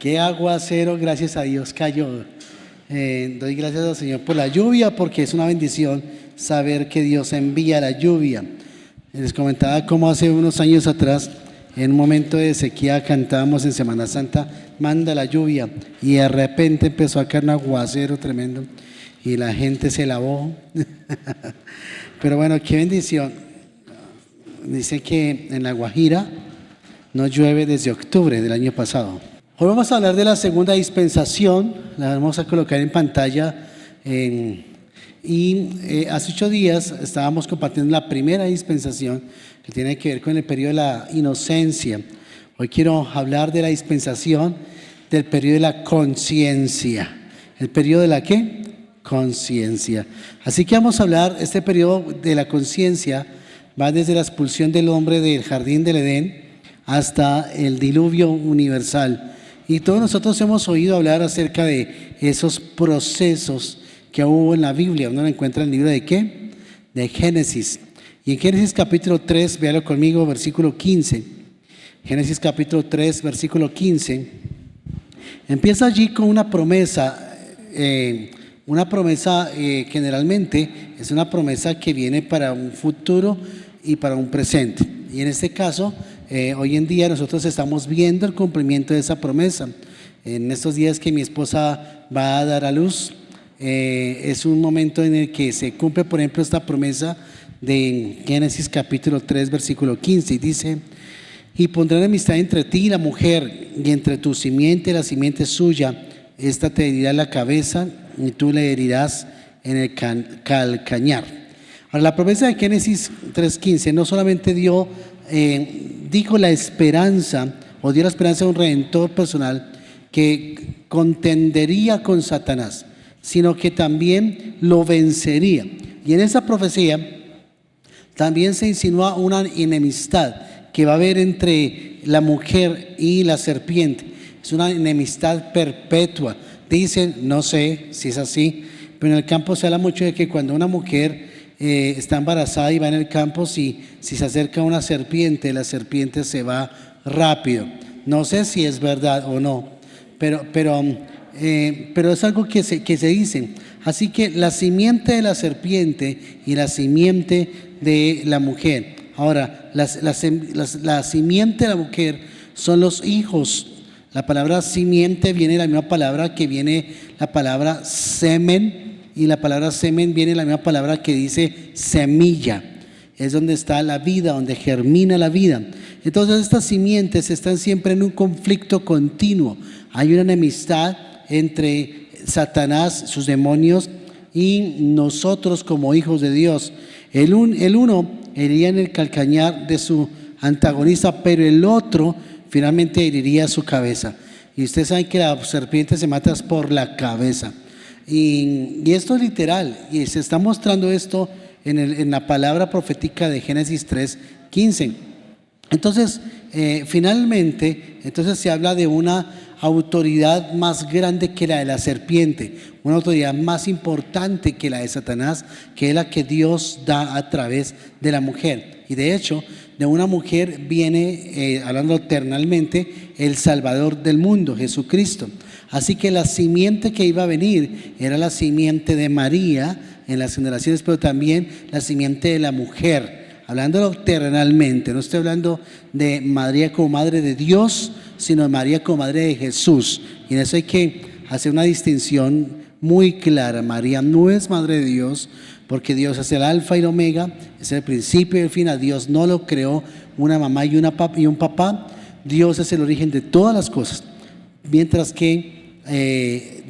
Qué aguacero, gracias a Dios cayó. Doy gracias al Señor por la lluvia, porque es una bendición saber que Dios envía la lluvia. Les comentaba cómo hace unos años atrás, en un momento de sequía, cantábamos en Semana Santa, manda la lluvia, y de repente empezó a caer un aguacero tremendo, y la gente se lavó. Pero bueno, qué bendición. Dice que en La Guajira no llueve desde octubre del año pasado. Hoy vamos a hablar de la segunda dispensación, la vamos a colocar en pantalla. Hace 8 días estábamos compartiendo la primera dispensación, que tiene que ver con el periodo de la inocencia. Hoy quiero hablar de la dispensación del periodo de la conciencia. ¿El periodo de la qué? Conciencia. Así que vamos a hablar, este periodo de la conciencia va desde la expulsión del hombre del jardín del Edén hasta el diluvio universal. Y todos nosotros hemos oído hablar acerca de esos procesos que hubo en la Biblia. Uno lo encuentra en el libro de ¿qué? De Génesis. Y en Génesis capítulo 3, véalo conmigo, versículo 15. Génesis capítulo 3, versículo 15. Empieza allí con una promesa. Generalmente es una promesa que viene para un futuro y para un presente. Y en este caso, hoy en día nosotros estamos viendo el cumplimiento de esa promesa. En estos días que mi esposa va a dar a luz, es un momento en el que se cumple, por ejemplo, esta promesa de Génesis capítulo 3, versículo 15, y dice: y pondré enemistad entre ti y la mujer, y entre tu simiente y la simiente suya, esta te herirá la cabeza, y tú le herirás en el calcañar. Ahora, la promesa de Génesis 3:15 no solamente dijo la esperanza, o dio la esperanza de un redentor personal que contendería con Satanás, sino que también lo vencería. Y en esa profecía también se insinúa una enemistad que va a haber entre la mujer y la serpiente. Es una enemistad perpetua. Dicen, no sé si es así, pero en el campo se habla mucho de que cuando una mujer está embarazada y va en el campo, si se acerca a una serpiente, la serpiente se va rápido. No sé si es verdad o no, pero es algo que se dice. Así que la simiente de la serpiente y la simiente de la mujer. Ahora, la simiente de la mujer son los hijos. La palabra simiente viene de la misma palabra que viene la palabra semen, y la palabra semen viene de la misma palabra que dice semilla. Es donde está la vida, donde germina la vida. Entonces estas simientes están siempre en un conflicto continuo. Hay una enemistad entre Satanás, sus demonios, y nosotros como hijos de Dios. El uno heriría en el calcañar de su antagonista, pero el otro finalmente heriría su cabeza. Y ustedes saben que la serpiente se mata por la cabeza. Y esto es literal, y se está mostrando esto en la palabra profética de Génesis 3:15. Entonces, finalmente, se habla de una autoridad más grande que la de la serpiente, una autoridad más importante que la de Satanás, que es la que Dios da a través de la mujer. Y de hecho, de una mujer viene, hablando eternalmente, el Salvador del mundo, Jesucristo. Así que la simiente que iba a venir era la simiente de María en las generaciones, pero también la simiente de la mujer, hablándolo terrenalmente. No estoy hablando de María como madre de Dios, sino de María como madre de Jesús. Y en eso hay que hacer una distinción muy clara. María no es madre de Dios, porque Dios es el alfa y el omega, es el principio y el fin. A Dios no lo creó una mamá y un papá. Dios es el origen de todas las cosas. Mientras que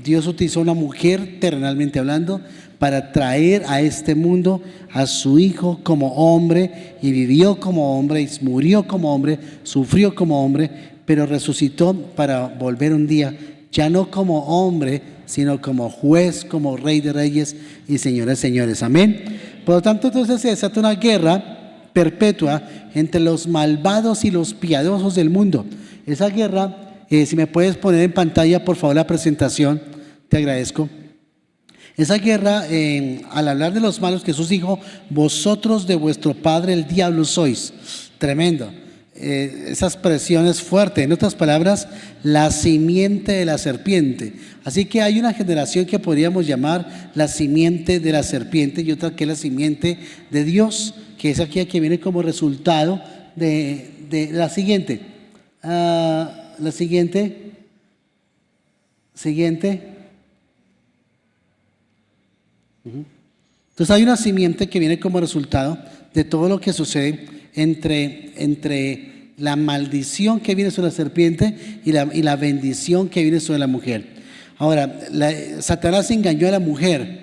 Dios utilizó una mujer, terrenalmente hablando, para traer a este mundo a su Hijo como hombre, y vivió como hombre, y murió como hombre, sufrió como hombre, pero resucitó para volver un día, ya no como hombre, sino como juez, como rey de reyes y señores de señores. Amén. Por lo tanto, entonces se desata una guerra perpetua entre los malvados y los piadosos del mundo. Esa guerra, si me puedes poner en pantalla por favor la presentación, te agradezco. Esa guerra, al hablar de los malos, Jesús dijo: vosotros de vuestro padre el diablo sois. Tremendo. esas presiones fuertes. En otras palabras, la simiente de la serpiente. Así que hay una generación que podríamos llamar la simiente de la serpiente y otra que es la simiente de Dios, que es aquella que viene como resultado de la siguiente. La siguiente. Entonces hay una simiente que viene como resultado de todo lo que sucede entre la maldición que viene sobre la serpiente y la bendición que viene sobre la mujer. Ahora, Satanás engañó a la mujer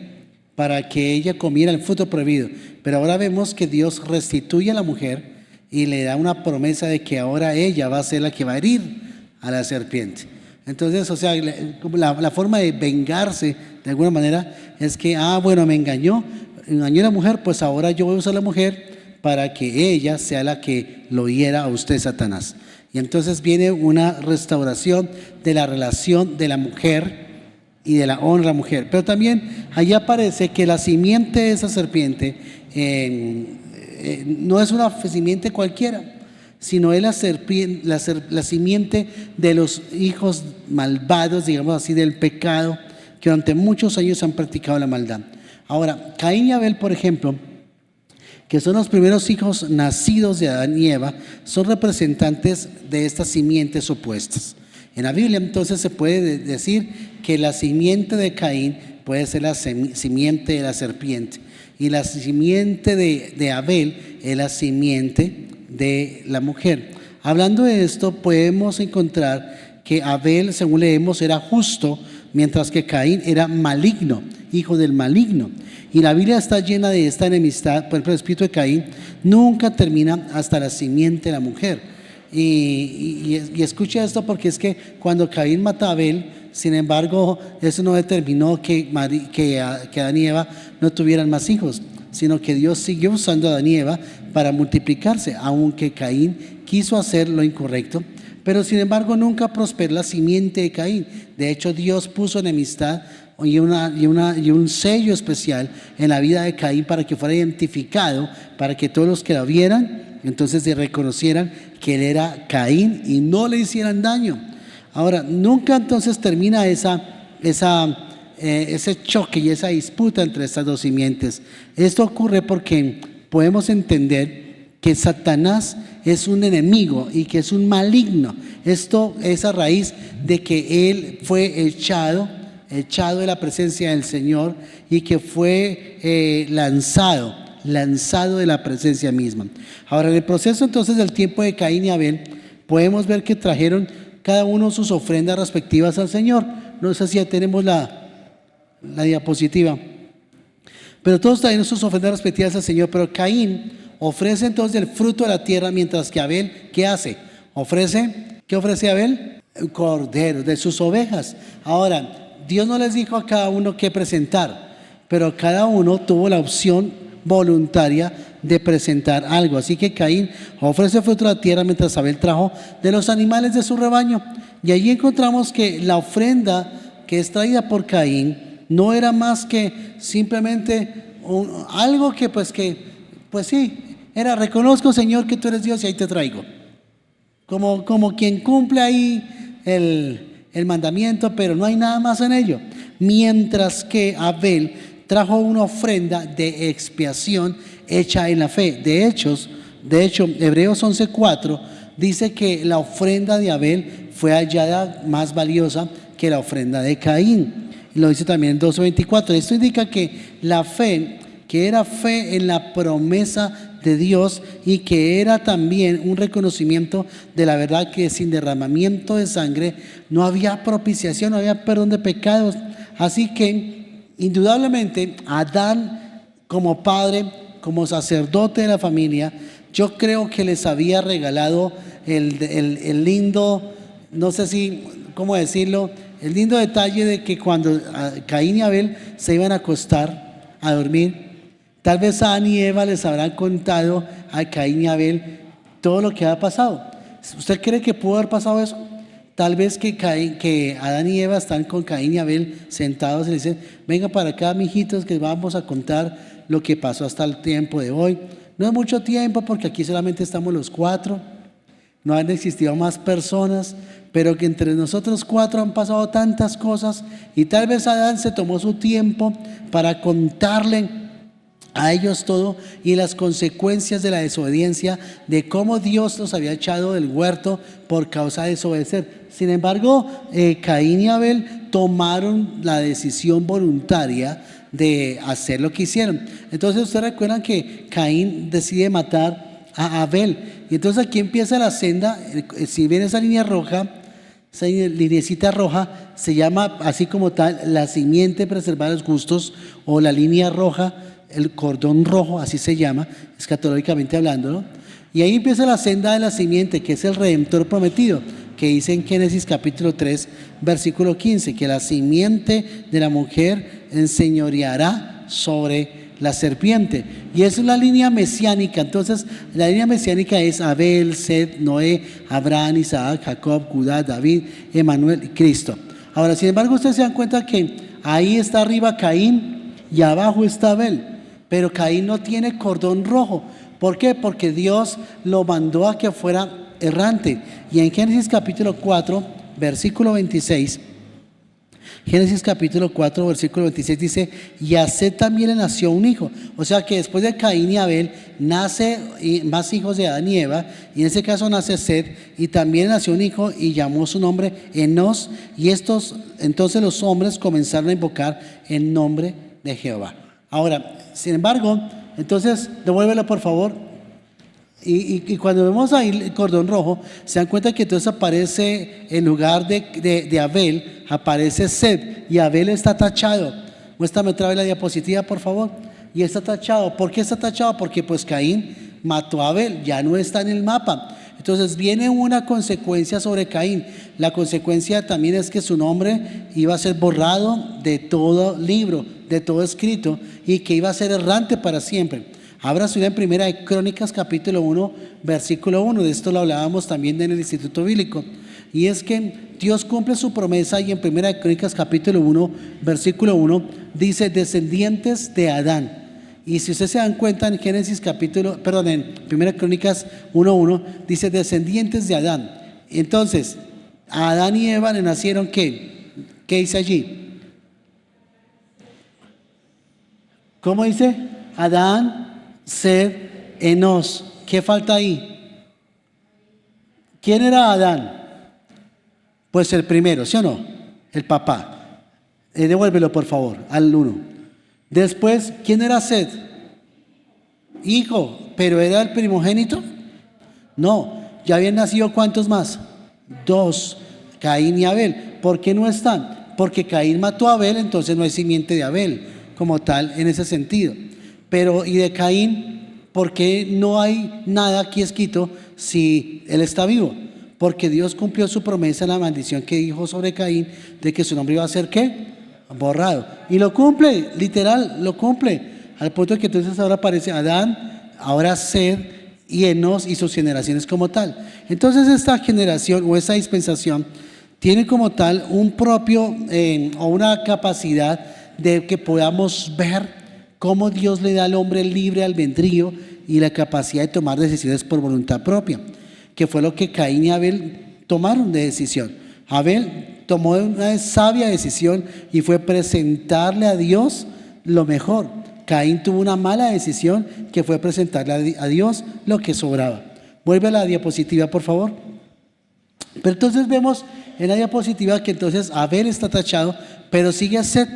para que ella comiera el fruto prohibido, pero ahora vemos que Dios restituye a la mujer y le da una promesa de que ahora ella va a ser la que va a herir a la serpiente. Entonces, o sea, la forma de vengarse de alguna manera es que, bueno, me engañó a la mujer, pues ahora yo voy a usar a la mujer para que ella sea la que lo hiera a usted, Satanás. Y entonces viene una restauración de la relación de la mujer y de la honra a la mujer. Pero también allí aparece que la simiente de esa serpiente no es una simiente cualquiera, sino es la simiente de los hijos malvados, digamos así, del pecado, que durante muchos años han practicado la maldad. Ahora, Caín y Abel, por ejemplo, que son los primeros hijos nacidos de Adán y Eva, son representantes de estas simientes opuestas. En la Biblia entonces se puede decir que la simiente de Caín puede ser la simiente de la serpiente y la simiente de Abel es la simiente de la mujer. Hablando de esto, podemos encontrar que Abel, según leemos, era justo, mientras que Caín era maligno, hijo del maligno. Y la Biblia está llena de esta enemistad. Por ejemplo, el espíritu de Caín nunca termina hasta la simiente de la mujer. Y escucha esto, porque es que cuando Caín mata a Abel, sin embargo, eso no determinó que Adán y Eva no tuvieran más hijos, sino que Dios siguió usando a Adán y Eva para multiplicarse, aunque Caín quiso hacer lo incorrecto. Pero sin embargo nunca prosperó la simiente de Caín. De hecho, Dios puso enemistad y un sello especial en la vida de Caín para que fuera identificado, para que todos los que lo vieran entonces se reconocieran que él era Caín y no le hicieran daño. Ahora, nunca entonces termina ese choque y esa disputa entre estas dos simientes. Esto ocurre porque podemos entender que Satanás es un enemigo y que es un maligno. Esto es a raíz de que él fue echado de la presencia del Señor y que fue lanzado de la presencia misma. Ahora, en el proceso entonces del tiempo de Caín y Abel, podemos ver que trajeron cada uno sus ofrendas respectivas al Señor. No sé si ya tenemos la diapositiva, pero todos trajeron sus ofrendas respectivas al Señor. Pero Caín ofrece entonces el fruto de la tierra, mientras que Abel, ¿qué hace? ¿Qué ofrece Abel? Un cordero de sus ovejas. Ahora, Dios no les dijo a cada uno qué presentar, pero cada uno tuvo la opción voluntaria de presentar algo. Así que Caín ofrece fruto de la tierra, mientras Abel trajo de los animales de su rebaño. Y allí encontramos que la ofrenda que es traída por Caín no era más que simplemente algo que pues sí, era: reconozco, Señor, que tú eres Dios y ahí te traigo. Como quien cumple ahí el mandamiento, pero no hay nada más en ello. Mientras que Abel trajo una ofrenda de expiación hecha en la fe. De hecho, Hebreos 11:4 dice que la ofrenda de Abel fue hallada más valiosa que la ofrenda de Caín. Y lo dice también en 2:24. Esto indica que la fe, que era fe en la promesa de Dios y que era también un reconocimiento de la verdad que sin derramamiento de sangre no había propiciación, no había perdón de pecados. Así que indudablemente Adán, como padre, como sacerdote de la familia, yo creo que les había regalado el lindo, no sé si, ¿cómo decirlo?, el lindo detalle de que cuando Caín y Abel se iban a acostar a dormir, tal vez Adán y Eva les habrán contado a Caín y Abel todo lo que ha pasado. ¿Usted cree que pudo haber pasado eso? Tal vez que Adán y Eva están con Caín y Abel sentados y le dicen: venga para acá, mijitos, que vamos a contar lo que pasó hasta el tiempo de hoy. No es mucho tiempo porque aquí solamente estamos los 4. no han existido más personas, pero que entre nosotros cuatro han pasado tantas cosas y tal vez Adán se tomó su tiempo para contarle a ellos todo y las consecuencias de la desobediencia, de cómo Dios los había echado del huerto por causa de desobedecer. Sin embargo, Caín y Abel tomaron la decisión voluntaria de hacer lo que hicieron. Entonces ustedes recuerdan que Caín decide matar a Abel, y entonces aquí empieza la senda. Si ven esa línea roja, esa linecita roja se llama así como tal la simiente preservar los gustos, o la línea roja, el cordón rojo, así se llama escatológicamente hablando, ¿no? Y ahí empieza la senda de la simiente, que es el Redentor prometido, que dice en Génesis capítulo 3 versículo 15, que la simiente de la mujer enseñoreará sobre la serpiente, y es una línea mesiánica. Entonces la línea mesiánica es Abel, Set, Noé, Abraham, Isaac, Jacob, Judá, David, Emanuel y Cristo. Ahora, sin embargo, ustedes se dan cuenta que ahí está arriba Caín y abajo está Abel, pero Caín no tiene cordón rojo. ¿Por qué? Porque Dios lo mandó a que fuera errante. Y en Génesis capítulo 4 versículo 26, Génesis capítulo 4 versículo 26 dice: y a Set también le nació un hijo. O sea que después de Caín y Abel nace más hijos de Adán y Eva, y en ese caso nace Set, y también nació un hijo y llamó su nombre Enos. Y entonces los hombres comenzaron a invocar el nombre de Jehová. Ahora, sin embargo, entonces devuélvelo por favor. Y cuando vemos ahí el cordón rojo, se dan cuenta que entonces aparece, en lugar de Abel, aparece Set, y Abel está tachado. Muéstrame otra vez la diapositiva, por favor. Y está tachado. ¿Por qué está tachado? Porque pues Caín mató a Abel, ya no está en el mapa. Entonces viene una consecuencia sobre Caín. La consecuencia también es que su nombre iba a ser borrado de todo libro, de todo escrito, y que iba a ser errante para siempre. Abra su vida en Primera de Crónicas capítulo 1 versículo 1. De esto lo hablábamos también en el Instituto Bíblico, y es que Dios cumple su promesa, y en Primera de Crónicas capítulo 1 versículo 1 dice: descendientes de Adán. Y si ustedes se dan cuenta, en en Primera de Crónicas 1:1 dice descendientes de Adán. Entonces a Adán y Eva le nacieron ¿qué? ¿Qué dice allí? ¿Cómo dice? Adán, Set, Enos. ¿Qué falta ahí? ¿Quién era Adán? Pues el primero, ¿sí o no? El papá. Devuélvelo por favor al 1. Después, ¿quién era Set? Hijo, pero ¿era el primogénito? No, ya habían nacido ¿cuántos más? 2, Caín y Abel. ¿Por qué no están? Porque Caín mató a Abel, entonces no hay simiente de Abel como tal en ese sentido. Pero ¿y de Caín? ¿Por qué no hay nada aquí escrito si él está vivo? Porque Dios cumplió su promesa en la maldición que dijo sobre Caín, de que su nombre iba a ser ¿qué? Borrado. Y lo cumple, literal, lo cumple. Al punto de que entonces ahora aparece Adán, ahora Set y Enos y sus generaciones como tal. Entonces esta generación o esta dispensación tiene como tal un propio o una capacidad de que podamos ver cómo Dios le da al hombre el libre albedrío y la capacidad de tomar decisiones por voluntad propia, que fue lo que Caín y Abel tomaron de decisión. Abel tomó una sabia decisión y fue presentarle a Dios lo mejor. Caín tuvo una mala decisión, que fue presentarle a Dios lo que sobraba. Vuelve a la diapositiva, por favor. Pero entonces vemos en la diapositiva que entonces Abel está tachado, pero sigue a Set.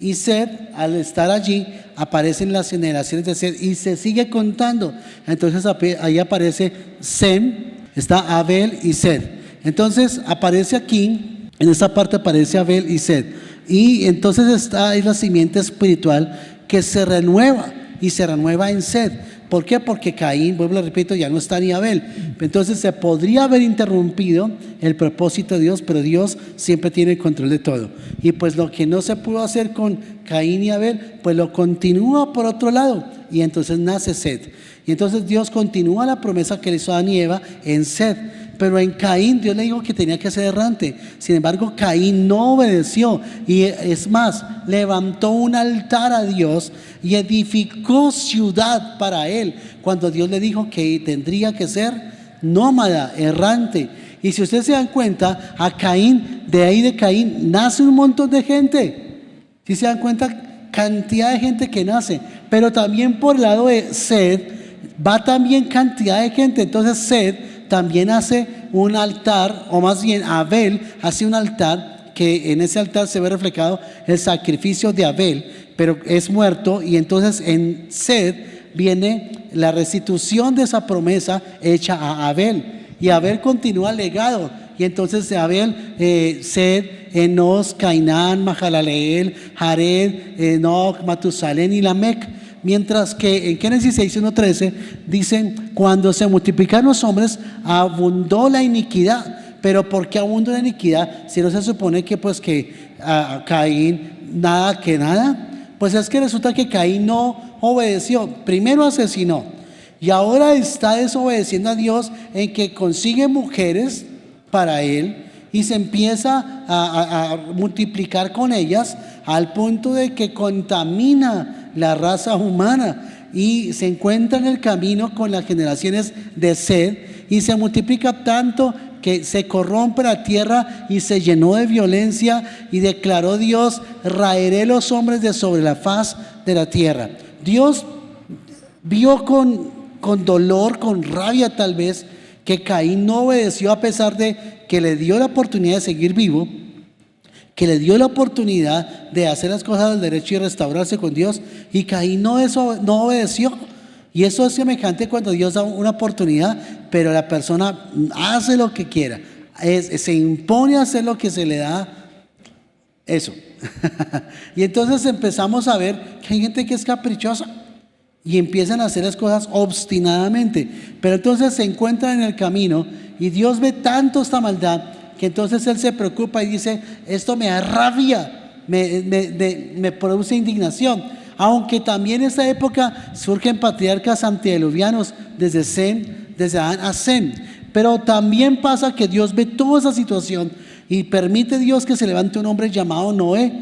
Y Set, al estar allí, aparecen las generaciones de Set y se sigue contando. Entonces ahí aparece Sem, está Abel y Set. Entonces aparece aquí, en esta parte aparece Abel y Set. Y entonces está ahí la simiente espiritual que se renueva, y se renueva en Set. ¿Por qué? Porque Caín, vuelvo a repito, ya no está ni Abel. Entonces se podría haber interrumpido el propósito de Dios, pero Dios siempre tiene el control de todo. Y pues lo que no se pudo hacer con Caín y Abel, pues lo continúa por otro lado, y entonces nace Set. Y entonces Dios continúa la promesa que le hizo a Adán y Eva en Set. Pero en Caín Dios le dijo que tenía que ser errante. Sin embargo, Caín no obedeció, y es más, levantó un altar a Dios y edificó ciudad para él, cuando Dios le dijo que tendría que ser nómada, errante. Y si ustedes se dan cuenta, a Caín, de ahí de Caín, nace un montón de gente. Si se dan cuenta, cantidad de gente que nace. Pero también por el lado de Sed, va también cantidad de gente. Entonces Sed también hace un altar, o más bien Abel hace un altar, que en ese altar se ve reflejado el sacrificio de Abel, pero es muerto, y entonces en Sed viene la restitución de esa promesa hecha a Abel, y Abel continúa el legado, y entonces de Abel, Sed, Enos, Cainán, Mahalaleel, Jared, Enoch, Matusalén y Lamec. Mientras que en Génesis 6:1-13 dicen, cuando se multiplicaron los hombres, abundó la iniquidad. Pero ¿por qué abundó la iniquidad? Si no se supone que pues que a Caín nada que nada. Pues es que resulta que Caín no obedeció. Primero asesinó, y ahora está desobedeciendo a Dios en que consigue mujeres para él y se empieza a multiplicar con ellas, al punto de que contamina la raza humana y se encuentra en el camino con las generaciones de Sed, y se multiplica tanto que se corrompe la tierra y se llenó de violencia, y declaró Dios: raeré los hombres de sobre la faz de la tierra. Dios vio con dolor, con rabia tal vez, que Caín no obedeció, a pesar de que le dio la oportunidad de seguir vivo, que le dio la oportunidad de hacer las cosas del derecho y restaurarse con Dios, y Caín no obedeció. Y eso es semejante cuando Dios da una oportunidad, pero la persona hace lo que quiera, se impone a hacer lo que se le da, eso. Y entonces empezamos a ver que hay gente que es caprichosa y empiezan a hacer las cosas obstinadamente, pero entonces se encuentran en el camino, y Dios ve tanto esta maldad que entonces Él se preocupa y dice: esto me da rabia, me produce indignación. Aunque también en esta época surgen patriarcas antediluvianos, desde Sem, desde Adán a Sem. Pero también pasa que Dios ve toda esa situación y permite Dios que se levante un hombre llamado Noé,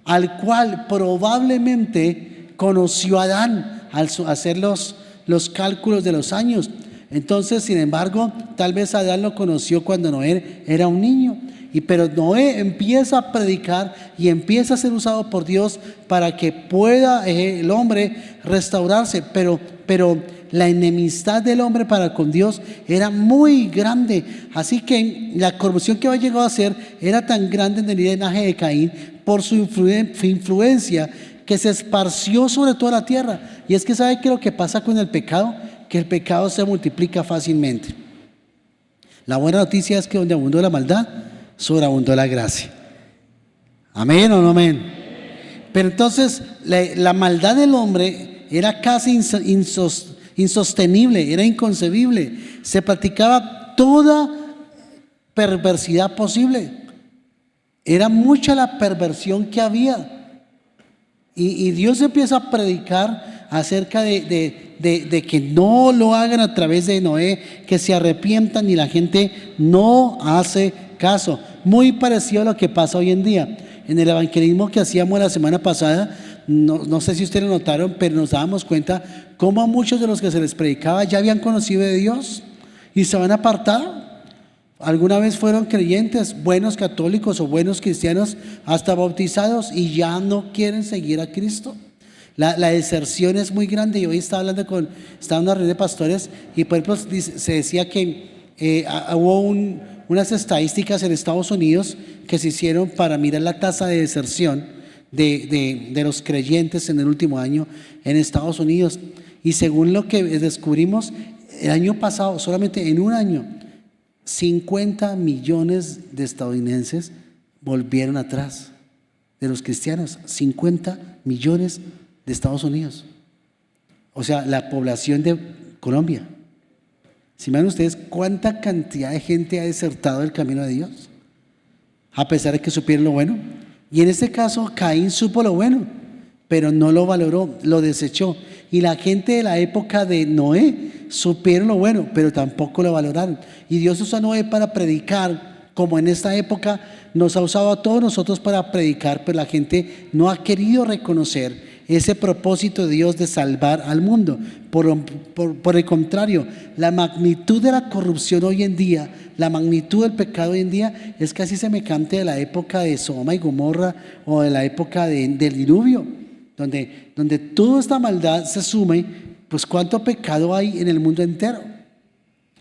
al cual probablemente conoció a Adán al hacer los cálculos de los años. Entonces, sin embargo, tal vez Adán lo conoció cuando Noé era un niño. Pero Noé empieza a predicar y empieza a ser usado por Dios para que pueda el hombre restaurarse. Pero la enemistad del hombre para con Dios era muy grande. Así que la corrupción que había llegado a ser era tan grande en el linaje de Caín, por su influencia, que se esparció sobre toda la tierra. Y es que ¿sabe qué es lo que pasa con el pecado? Que el pecado se multiplica fácilmente. La buena noticia es que donde abundó la maldad, sobreabundó la gracia. ¿Amén o no amén? Pero entonces la maldad del hombre era casi insostenible, era inconcebible. Se practicaba toda perversidad posible. Era mucha la perversión que había. Y Dios empieza a predicar acerca de que no lo hagan a través de Noé, que se arrepientan, y la gente no hace caso. Muy parecido a lo que pasa hoy en día. En el evangelismo que hacíamos la semana pasada, no sé si ustedes lo notaron, pero nos dábamos cuenta cómo a muchos de los que se les predicaba ya habían conocido de Dios y se van apartado. Alguna vez fueron creyentes, buenos católicos o buenos cristianos, hasta bautizados, y ya no quieren seguir a Cristo. La deserción es muy grande. Y hoy estaba en una reunión de pastores, y por ejemplo se decía que hubo unas estadísticas en Estados Unidos que se hicieron para mirar la tasa de deserción de los creyentes en el último año en Estados Unidos. Y según lo que descubrimos, el año pasado, solamente en un año, 50 millones de estadounidenses volvieron atrás de los cristianos. 50 millones de Estados Unidos. O sea, la población de Colombia. Si me dan ustedes cuánta cantidad de gente ha desertado del camino de Dios, a pesar de que supieron lo bueno. Y en este caso, Caín supo lo bueno, pero no lo valoró, lo desechó. Y la gente de la época de Noé supieron lo bueno, pero tampoco lo valoraron. Y Dios usó a Noé para predicar, como en esta época nos ha usado a todos nosotros para predicar, pero la gente no ha querido reconocer ese propósito de Dios de salvar al mundo. Por el contrario, la magnitud de la corrupción hoy en día, la magnitud del pecado hoy en día es casi semejante a la época de Sodoma y Gomorra o de la época del diluvio, donde toda esta maldad se sume. Pues cuánto pecado hay en el mundo entero.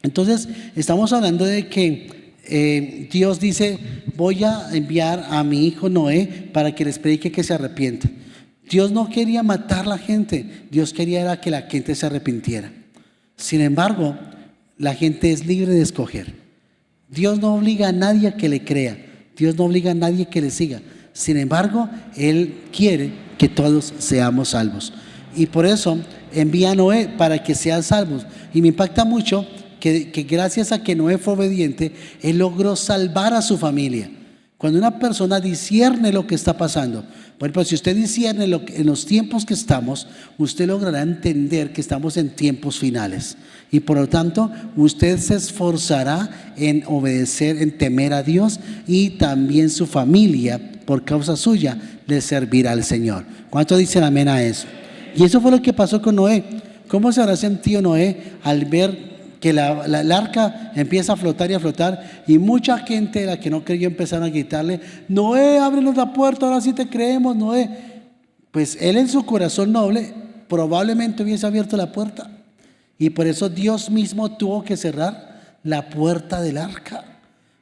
Entonces estamos hablando de que Dios dice: voy a enviar a mi hijo Noé para que les predique que se arrepientan. Dios no quería matar a la gente, Dios quería era que la gente se arrepintiera. Sin embargo, la gente es libre de escoger. Dios no obliga a nadie a que le crea, Dios no obliga a nadie que le siga. Sin embargo, Él quiere que todos seamos salvos, y por eso envía a Noé para que sean salvos. Y me impacta mucho que gracias a que Noé fue obediente, él logró salvar a su familia. Cuando una persona discierne lo que está pasando, por ejemplo, si usted discierne en los tiempos que estamos, usted logrará entender que estamos en tiempos finales, y por lo tanto usted se esforzará en obedecer, en temer a Dios, y también su familia por causa suya le servirá al Señor. ¿Cuántos dicen amén a eso? Y eso fue lo que pasó con Noé. ¿Cómo se habrá sentido Noé al ver que el arca empieza a flotar y a flotar, y mucha gente, la que no creyó, empezaron a gritarle: Noé, ábrenos la puerta, ahora sí te creemos, Noé? Pues él, en su corazón noble, probablemente hubiese abierto la puerta, y por eso Dios mismo tuvo que cerrar la puerta del arca.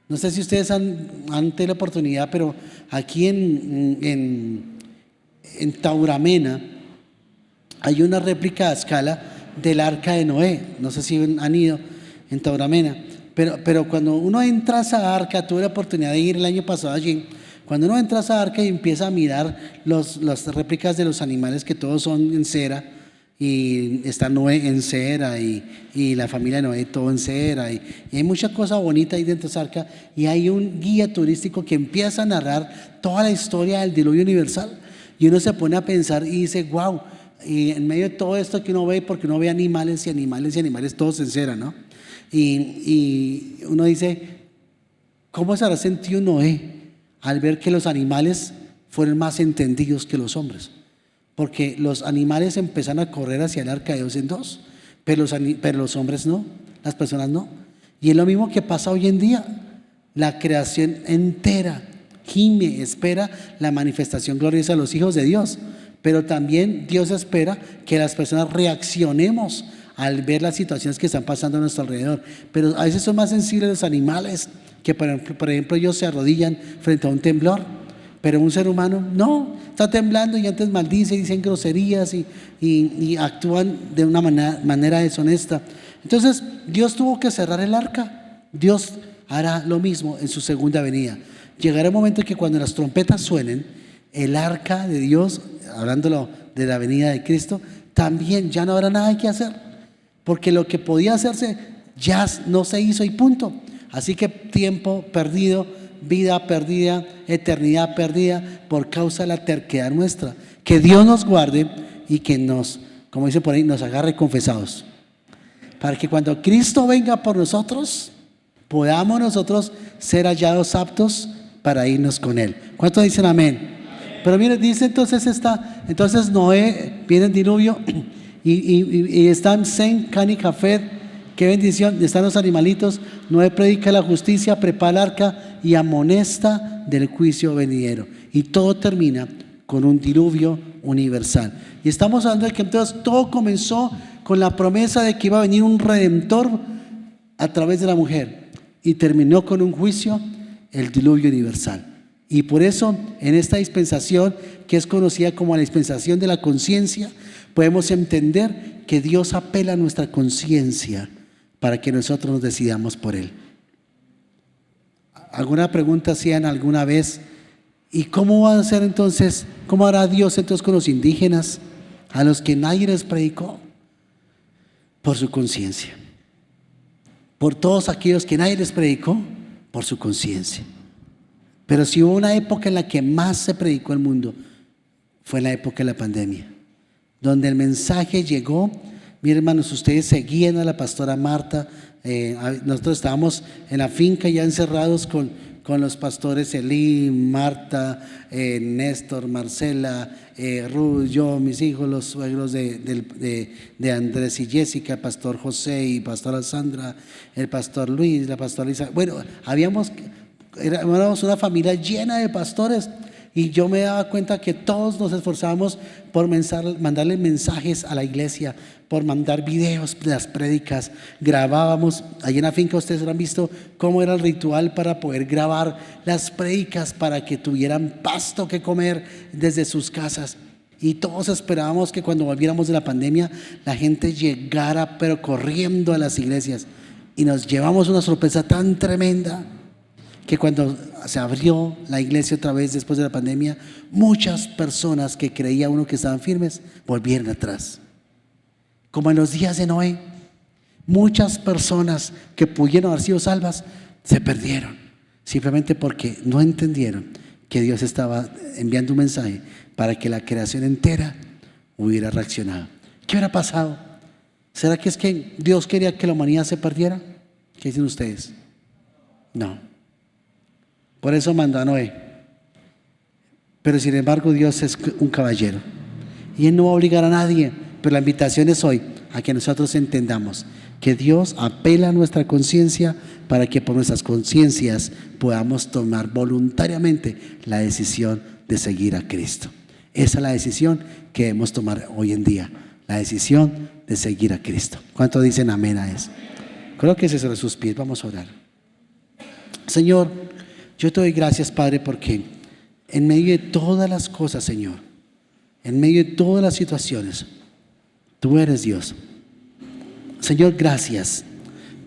No sé si ustedes han tenido la oportunidad, pero aquí en Tauramena hay una réplica a escala del arca de Noé. No sé si han ido en Tauramena, pero cuando uno entra a esa arca, tuve la oportunidad de ir el año pasado allí. Cuando uno entra a esa arca y empieza a mirar las réplicas de los animales, que todos son en cera, y está Noé en cera, y la familia de Noé todo en cera, y hay mucha cosa bonita ahí dentro de esa arca, y hay un guía turístico que empieza a narrar toda la historia del diluvio universal, y uno se pone a pensar y dice: wow. Y en medio de todo esto que uno ve, porque uno ve animales y animales y animales todos en cera, ¿no? Y uno dice: ¿cómo se habrá sentido Noé al ver que los animales fueron más entendidos que los hombres? Porque los animales empezaron a correr hacia el arca de dos en dos, pero los hombres no, las personas no. Y es lo mismo que pasa hoy en día. La creación entera gime, espera la manifestación gloriosa de los hijos de Dios. Pero también Dios espera que las personas reaccionemos al ver las situaciones que están pasando a nuestro alrededor. Pero a veces son más sensibles los animales, que por ejemplo ellos se arrodillan frente a un temblor, pero un ser humano no, está temblando y antes maldice, dicen groserías y actúan de una manera deshonesta. Entonces Dios tuvo que cerrar el arca. Dios hará lo mismo en su segunda venida. Llegará un momento en que cuando las trompetas suenen, el arca de Dios, hablándolo de la venida de Cristo, también ya no habrá nada que hacer, porque lo que podía hacerse ya no se hizo y punto. Así que tiempo perdido, vida perdida, eternidad perdida por causa de la terquedad nuestra. Que Dios nos guarde y que nos, como dice por ahí, nos agarre confesados, para que cuando Cristo venga por nosotros, podamos nosotros ser hallados aptos para irnos con Él. ¿Cuántos dicen amén? Pero mire, dice entonces Noé viene el diluvio y están Sem, Can y Jafet. Qué bendición, están los animalitos. Noé predica la justicia, prepara el arca y amonesta del juicio venidero. Y todo termina con un diluvio universal. Y estamos hablando de que entonces todo comenzó con la promesa de que iba a venir un redentor a través de la mujer, y terminó con un juicio, el diluvio universal. Y por eso en esta dispensación, que es conocida como la dispensación de la conciencia, podemos entender que Dios apela a nuestra conciencia para que nosotros nos decidamos por Él. ¿Alguna pregunta hacían alguna vez? ¿Y cómo va a ser entonces, cómo hará Dios entonces con los indígenas, a los que nadie les predicó? Por su conciencia. Por todos aquellos que nadie les predicó, por su conciencia. Pero si hubo una época en la que más se predicó el mundo, fue en la época de la pandemia, donde el mensaje llegó. Miren, hermanos, ustedes seguían a la pastora Marta. Nosotros estábamos en la finca ya encerrados con con los pastores Elí, Marta, Néstor, Marcela, Ruth, yo, mis hijos, los suegros de Andrés y Jessica, el pastor José y pastora Sandra, el pastor Luis, la pastora Isabel. Bueno, éramos una familia llena de pastores. Y yo me daba cuenta que todos nos esforzábamos por mandarle mensajes a la iglesia, por mandar videos de las prédicas. Grabábamos, allí en la finca ustedes han visto cómo era el ritual para poder grabar las prédicas para que tuvieran pasto que comer desde sus casas. Y todos esperábamos que cuando volviéramos de la pandemia la gente llegara pero corriendo a las iglesias. Y nos llevamos una sorpresa tan tremenda que cuando se abrió la iglesia otra vez después de la pandemia, muchas personas que creía uno que estaban firmes volvieron atrás. Como en los días de Noé, muchas personas que pudieron haber sido salvas se perdieron, simplemente porque no entendieron que Dios estaba enviando un mensaje para que la creación entera hubiera reaccionado. ¿Qué hubiera pasado? ¿Será que es que Dios quería que la humanidad se perdiera? ¿Qué dicen ustedes? No. Por eso mandó a Noé. Pero sin embargo Dios es un caballero y Él no va a obligar a nadie. Pero la invitación es hoy a que nosotros entendamos que Dios apela a nuestra conciencia para que por nuestras conciencias podamos tomar voluntariamente la decisión de seguir a Cristo. Esa es la decisión que debemos tomar hoy en día, la decisión de seguir a Cristo. ¿Cuántos dicen amén a eso? Creo que ese es sobre sus pies. Vamos a orar. Señor, yo te doy gracias, Padre, porque en medio de todas las cosas, Señor, en medio de todas las situaciones, tú eres Dios. Señor, gracias.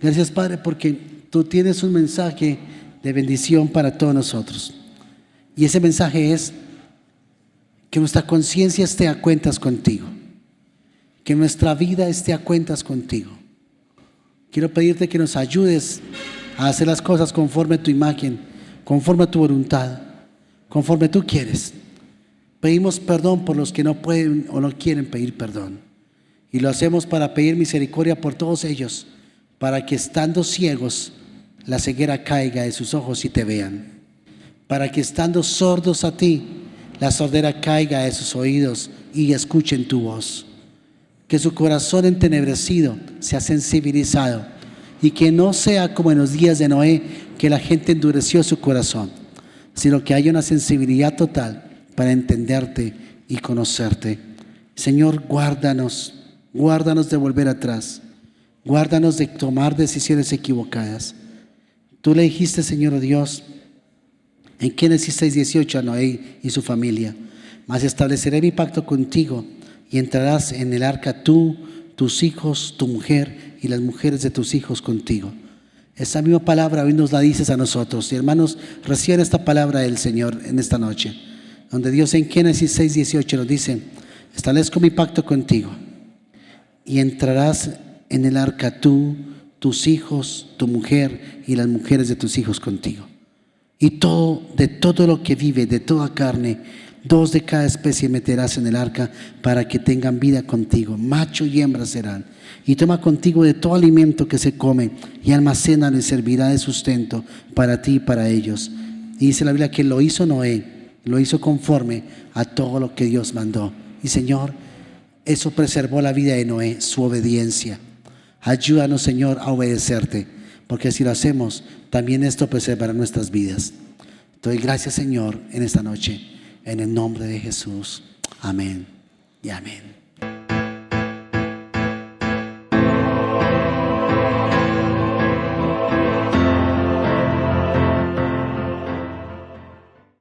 Gracias, Padre, porque tú tienes un mensaje de bendición para todos nosotros. Y ese mensaje es que nuestra conciencia esté a cuentas contigo, que nuestra vida esté a cuentas contigo. Quiero pedirte que nos ayudes a hacer las cosas conforme a tu imagen, conforme a tu voluntad, conforme tú quieres. Pedimos perdón por los que no pueden o no quieren pedir perdón. Y lo hacemos para pedir misericordia por todos ellos, para que estando ciegos, la ceguera caiga de sus ojos y te vean. Para que estando sordos a ti, la sordera caiga de sus oídos y escuchen tu voz. Que su corazón entenebrecido sea sensibilizado y que no sea como en los días de Noé, que la gente endureció su corazón, sino que haya una sensibilidad total para entenderte y conocerte. Señor, guárdanos de volver atrás, guárdanos de tomar decisiones equivocadas. Tú le dijiste, Señor Dios, en Génesis 6:18 a Noé y su familia: mas estableceré mi pacto contigo y entrarás en el arca tú, tus hijos, tu mujer y las mujeres de tus hijos contigo. Esa misma palabra hoy nos la dices a nosotros. Y hermanos, reciban esta palabra del Señor en esta noche, donde Dios en Génesis 6:18 nos dice: establezco mi pacto contigo y entrarás en el arca tú, tus hijos, tu mujer y las mujeres de tus hijos contigo. Y de todo lo que vive, de toda carne, 2 de cada especie meterás en el arca para que tengan vida contigo. Macho y hembra serán. Y toma contigo de todo alimento que se come y almacénalo y servirá de sustento para ti y para ellos. Y dice la Biblia que lo hizo Noé, lo hizo conforme a todo lo que Dios mandó. Y Señor, eso preservó la vida de Noé, su obediencia. Ayúdanos, Señor, a obedecerte, porque si lo hacemos, también esto preservará nuestras vidas. Te doy gracias, Señor, en esta noche, en el nombre de Jesús. Amén y amén.